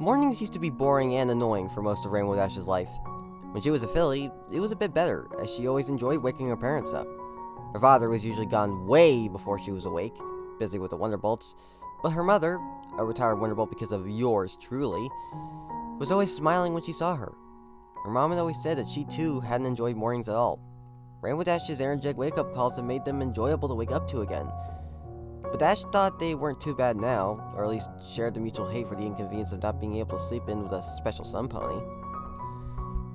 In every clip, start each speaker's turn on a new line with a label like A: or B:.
A: Mornings used to be boring and annoying for most of Rainbow Dash's life. When she was a filly, it was a bit better, as she always enjoyed waking her parents up. Her father was usually gone way before she was awake, busy with the Wonderbolts, but her mother, a retired Wonderbolt because of yours truly, was always smiling when she saw her. Her mom had always said that she too hadn't enjoyed mornings at all. Rainbow Dash's errand jag wake-up calls had made them enjoyable to wake up to again. But Dash thought they weren't too bad now, or at least shared the mutual hate for the inconvenience of not being able to sleep in with a special sun pony.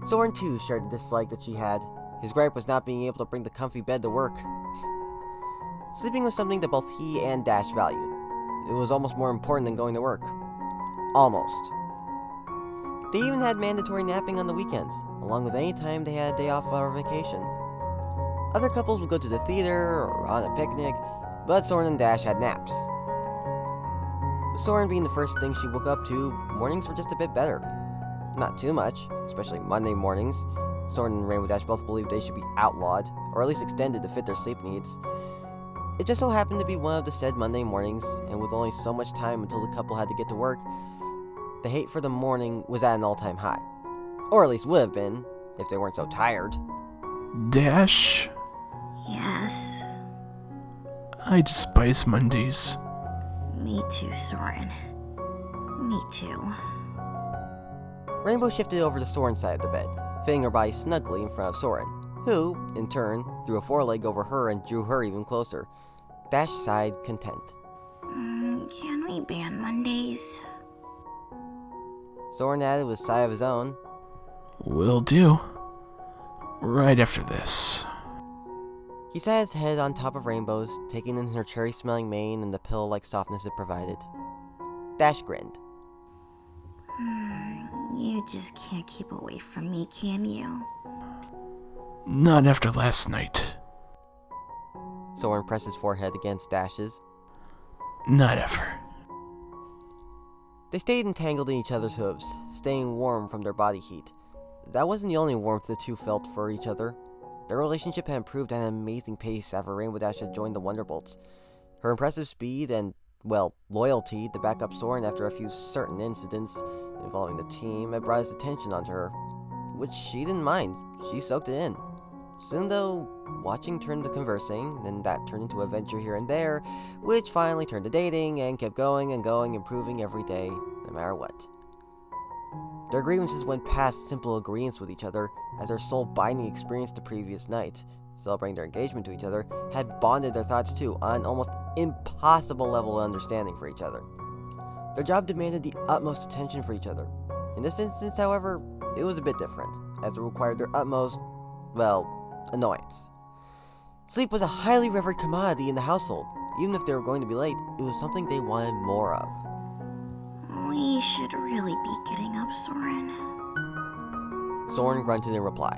A: Soarin too shared the dislike that she had. His gripe was not being able to bring the comfy bed to work. Sleeping was something that both he and Dash valued. It was almost more important than going to work. Almost. They even had mandatory napping on the weekends, along with any time they had a day off or vacation. Other couples would go to the theater or on a picnic, but Soarin and Dash had naps. With Soarin being the first thing she woke up to, mornings were just a bit better. Not too much, especially Monday mornings. Soarin and Rainbow Dash both believed they should be outlawed, or at least extended to fit their sleep needs. It just so happened to be one of the said Monday mornings, and with only so much time until the couple had to get to work, the hate for the morning was at an all-time high. Or at least would have been, if they weren't so tired.
B: Dash?
C: Yes.
B: I despise Mondays.
C: Me too, Soarin. Me too.
A: Rainbow shifted over to Soarin's side of the bed, fitting her body snugly in front of Soarin, who, in turn, threw a foreleg over her and drew her even closer. Dash sighed, content.
C: Can we ban Mondays?
A: Soarin added with a sigh of his own.
B: Will do. Right after this.
A: He sat his head on top of Rainbow's, taking in her cherry-smelling mane and the pillow-like softness it provided. Dash grinned.
C: You just can't keep away from me, can you?
B: Not after last night.
A: Soarin pressed his forehead against Dash's.
B: Not ever.
A: They stayed entangled in each other's hooves, staying warm from their body heat. That wasn't the only warmth the two felt for each other. Their relationship had improved at an amazing pace after Rainbow Dash had joined the Wonderbolts. Her impressive speed and, well, loyalty to back up Soarin after a few certain incidents involving the team had brought his attention onto her, which she didn't mind. She soaked it in. Soon, though, watching turned to conversing, and that turned into a venture here and there, which finally turned to dating and kept going and going, improving every day, no matter what. Their grievances went past simple agreements with each other, as their soul-binding experience the previous night, celebrating their engagement to each other, had bonded their thoughts too, on an almost impossible level of understanding for each other. Their job demanded the utmost attention for each other. In this instance, however, it was a bit different, as it required their utmost, annoyance. Sleep was a highly revered commodity in the household. Even if they were going to be late, it was something they wanted more of.
C: We should really be getting up, Soarin.
A: Soarin grunted in reply.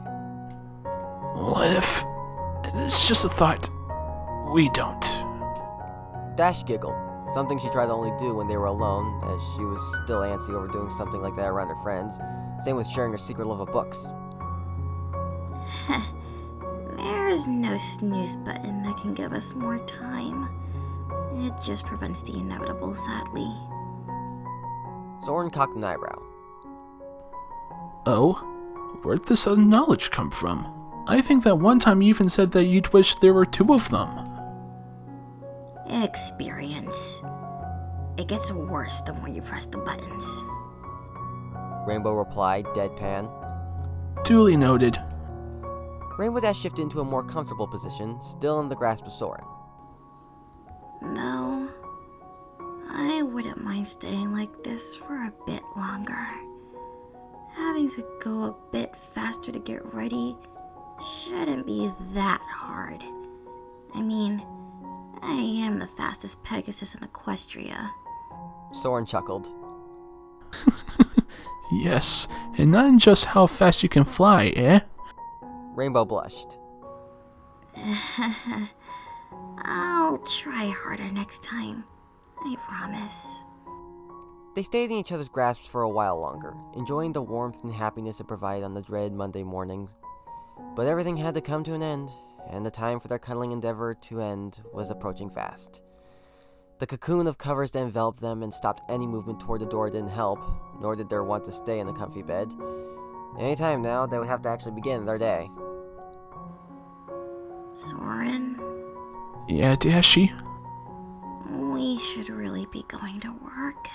B: What if... It's just a thought. We don't.
A: Dash giggled, something she tried to only do when they were alone, as she was still antsy over doing something like that around her friends. Same with sharing her secret love of books.
C: There's no snooze button that can give us more time. It just prevents the inevitable, sadly.
A: Soarin cocked an eyebrow.
B: Oh? Where'd this sudden knowledge come from? I think that one time you even said that you'd wish there were two of them.
C: Experience. It gets worse the more you press the buttons.
A: Rainbow replied, deadpan.
B: Duly noted.
A: Rainbow Dash shifted into a more comfortable position, still in the grasp of Soarin.
C: No, I wouldn't mind staying like this for a bit longer. Having to go a bit faster to get ready shouldn't be that hard. I mean, I am the fastest Pegasus in Equestria.
A: Soarin chuckled.
B: Yes, and not in just how fast you can fly, eh?
A: Rainbow blushed.
C: I'll try harder next time. I promise.
A: They stayed in each other's grasps for a while longer, enjoying the warmth and happiness it provided on the dread Monday morning. But everything had to come to an end, and the time for their cuddling endeavor to end was approaching fast. The cocoon of covers that enveloped them and stopped any movement toward the door didn't help, nor did their want to stay in the comfy bed. Any time now, they would have to actually begin their day.
C: Soarin,
B: Yeah, Dashy?
C: we should really be going to work.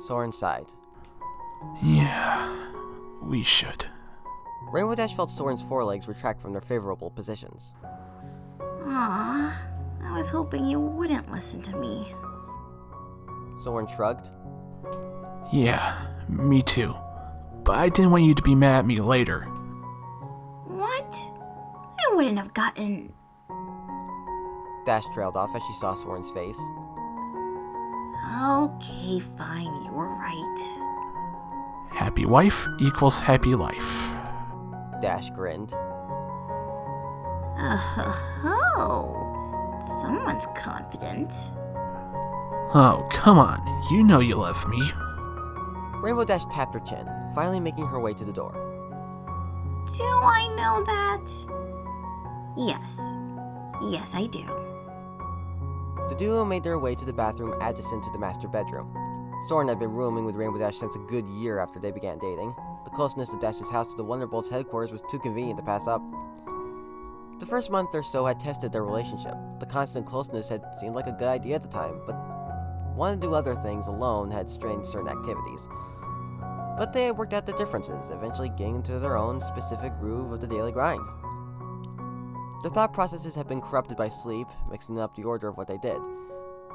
A: Soarin sighed.
B: Yeah, we should.
A: Rainbow Dash felt Soarin's forelegs retract from their favorable positions.
C: Aw, I was hoping you wouldn't listen to me.
A: Soarin shrugged.
B: Yeah, me too. But I didn't want you to be mad at me later.
C: What? I wouldn't have gotten...
A: Dash trailed off as she saw Soarin's face.
C: Okay, fine, you were right.
B: Happy wife equals happy life.
A: Dash grinned.
C: Oh, someone's confident.
B: Oh, come on. You know you love me.
A: Rainbow Dash tapped her chin, finally making her way to the door.
C: Do I know that? Yes. Yes, I do.
A: The duo made their way to the bathroom adjacent to the master bedroom. Soarin had been rooming with Rainbow Dash since a good year after they began dating. The closeness of Dash's house to the Wonderbolt's headquarters was too convenient to pass up. The first month or so had tested their relationship. The constant closeness had seemed like a good idea at the time, but wanting to do other things alone had strained certain activities. But they had worked out the differences, eventually getting into their own specific groove of the daily grind. Their thought processes had been corrupted by sleep, mixing up the order of what they did.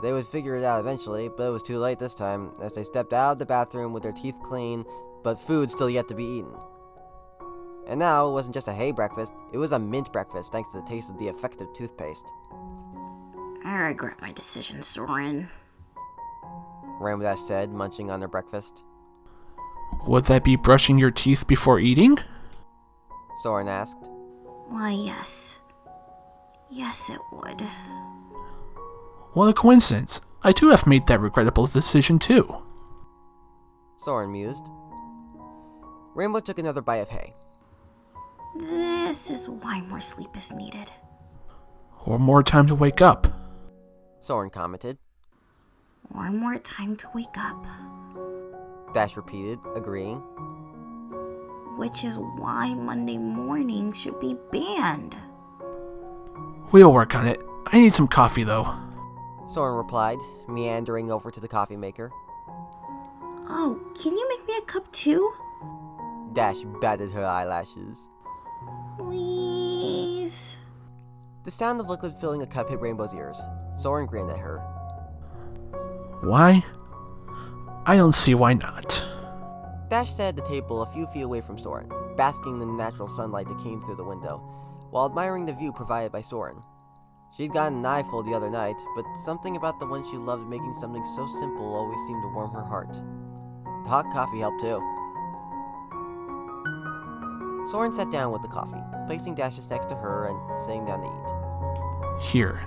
A: They would figure it out eventually, but it was too late this time, as they stepped out of the bathroom with their teeth clean, but food still yet to be eaten. And now, it wasn't just a hay breakfast, it was a mint breakfast thanks to the taste of the effective toothpaste.
C: I regret my decision, Soarin.
A: Rainbow Dash said, munching on their breakfast.
B: Would that be brushing your teeth before eating?
A: Soarin asked.
C: Why, yes. Yes, it would.
B: What a coincidence. I too have made that regrettable decision too.
A: Soarin mused. Rainbow took another bite of hay.
C: This is why more sleep is needed.
B: Or more time to wake up.
A: Soarin commented.
C: Or more time to wake up.
A: Dash repeated, agreeing.
C: Which is why Monday mornings should be banned.
B: We'll work on it. I need some coffee though.
A: Soarin replied, meandering over to the coffee maker.
C: Oh, can you make me a cup too?
A: Dash batted her eyelashes.
C: Please.
A: The sound of liquid filling a cup hit Rainbow's ears. Soarin grinned at her.
B: Why? I don't see why not.
A: Dash sat at the table a few feet away from Soarin, basking in the natural sunlight that came through the window, while admiring the view provided by Soarin. She'd gotten an eyeful the other night, but something about the one she loved making something so simple always seemed to warm her heart. The hot coffee helped too. Soarin sat down with the coffee, placing Dash's next to her and sitting down to eat.
B: Here.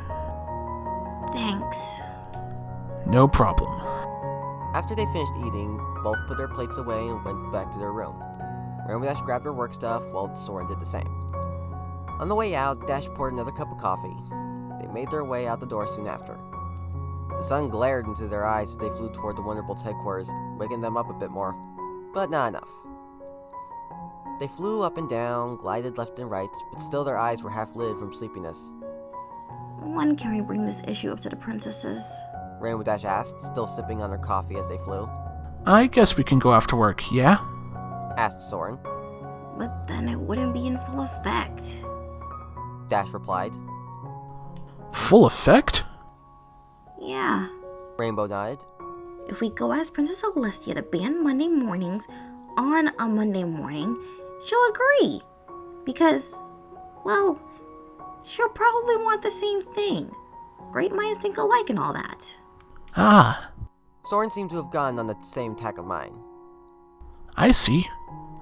C: Thanks.
B: No problem.
A: After they finished eating, both put their plates away and went back to their room. Rainbow Dash grabbed her work stuff while Soarin did the same. On the way out, Dash poured another cup of coffee. They made their way out the door soon after. The sun glared into their eyes as they flew toward the Wonderbolt's headquarters, waking them up a bit more, but not enough. They flew up and down, glided left and right, but still their eyes were half-lit from sleepiness.
C: When can we bring this issue up to the princesses?
A: Rainbow Dash asked, still sipping on her coffee as they flew.
B: I guess we can go after work, yeah?
A: Asked Soarin.
C: But then it wouldn't be in full effect.
A: Dash replied.
B: Full effect?
C: Yeah.
A: Rainbow nodded.
C: If we go ask Princess Celestia to ban Monday mornings on a Monday morning, she'll agree. Because, well, she'll probably want the same thing. Great minds think alike and all that.
B: Ah,
A: Soarin seemed to have gone on the same tack of mind.
B: I see.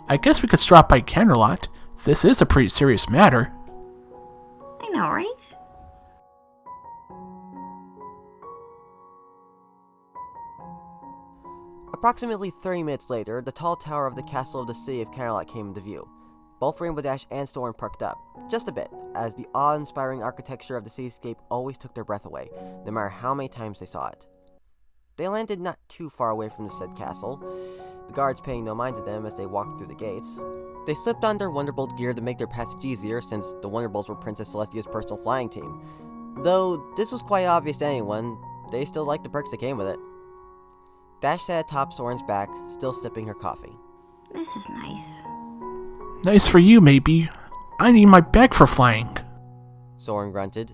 B: I guess we could stop by Canterlot. This is a pretty serious matter.
C: I know, right?
A: Approximately 30 minutes later, the tall tower of the castle of the city of Canterlot came into view. Both Rainbow Dash and Soarin perked up, just a bit, as the awe-inspiring architecture of the cityscape always took their breath away, no matter how many times they saw it. They landed not too far away from the said castle, the guards paying no mind to them as they walked through the gates. They slipped on their Wonderbolt gear to make their passage easier, since the Wonderbolts were Princess Celestia's personal flying team. Though this was quite obvious to anyone, they still liked the perks that came with it. Dash sat atop Soarin's back, still sipping her coffee.
C: This is nice.
B: Nice for you, maybe. I need my bag for flying.
A: Soarin grunted.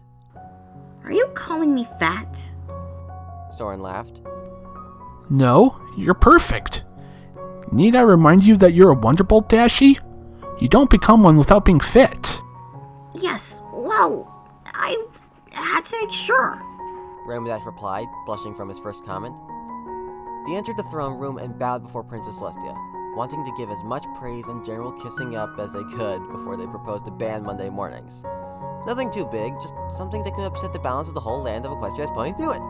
C: Are you calling me fat?
A: Soarin laughed.
B: No, you're perfect. Need I remind you that you're a Wonderbolt, Dashy? You don't become one without being fit.
C: Yes, well, I had to make sure.
A: Rainbow Dash replied, blushing from his first comment. They entered the throne room and bowed before Princess Celestia, wanting to give as much praise and general kissing up as they could before they proposed to ban Monday mornings. Nothing too big, just something that could upset the balance of the whole land of Equestria's ponies do it.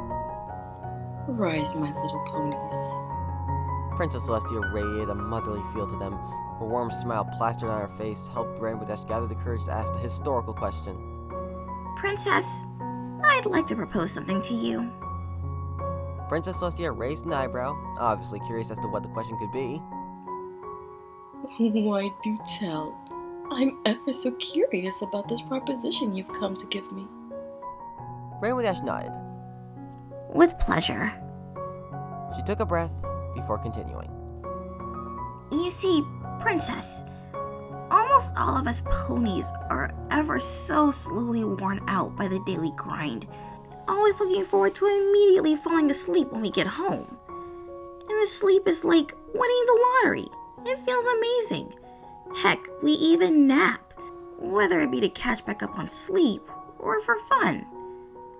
D: Rise, my little ponies.
A: Princess Celestia radiated a motherly feel to them. Her warm smile plastered on her face helped Rainbow Dash gather the courage to ask the historical question.
C: Princess, I'd like to propose something to you.
A: Princess Celestia raised an eyebrow, obviously curious as to what the question could be.
D: Why, do tell. I'm ever so curious about this proposition you've come to give me.
A: Rainbow Dash nodded.
C: With pleasure.
A: She took a breath before continuing.
C: You see, Princess, almost all of us ponies are ever so slowly worn out by the daily grind, always looking forward to immediately falling asleep when we get home. And the sleep is like winning the lottery. It feels amazing. Heck, we even nap, whether it be to catch back up on sleep or for fun.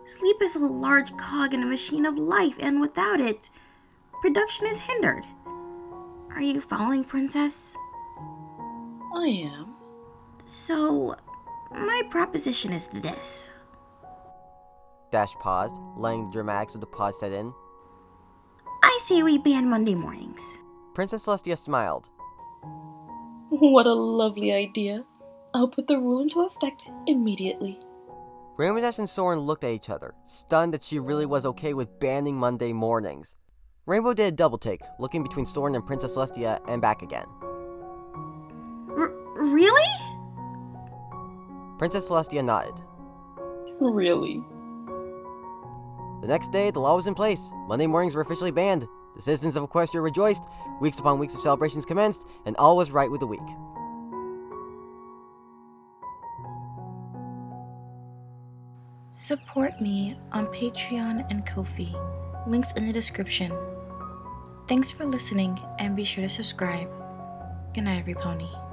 C: Sleep is a large cog in a machine of life, and without it, production is hindered. Are you following, Princess?
D: I am.
C: So, my proposition is this.
A: Dash paused, letting the dramatics of the pause set in.
C: I say we ban Monday mornings.
A: Princess Celestia smiled.
D: What a lovely idea. I'll put the rule into effect immediately.
A: Rainbow Dash and Soarin looked at each other, stunned that she really was okay with banning Monday mornings. Rainbow did a double take, looking between Soarin and Princess Celestia and back again.
C: Really?
A: Princess Celestia nodded.
D: Really?
A: The next day, the law was in place. Monday mornings were officially banned. The citizens of Equestria rejoiced, weeks upon weeks of celebrations commenced, and all was right with the week.
C: Support me on Patreon and Ko-fi. Links in the description. Thanks for listening, and be sure to subscribe. Good night, every pony.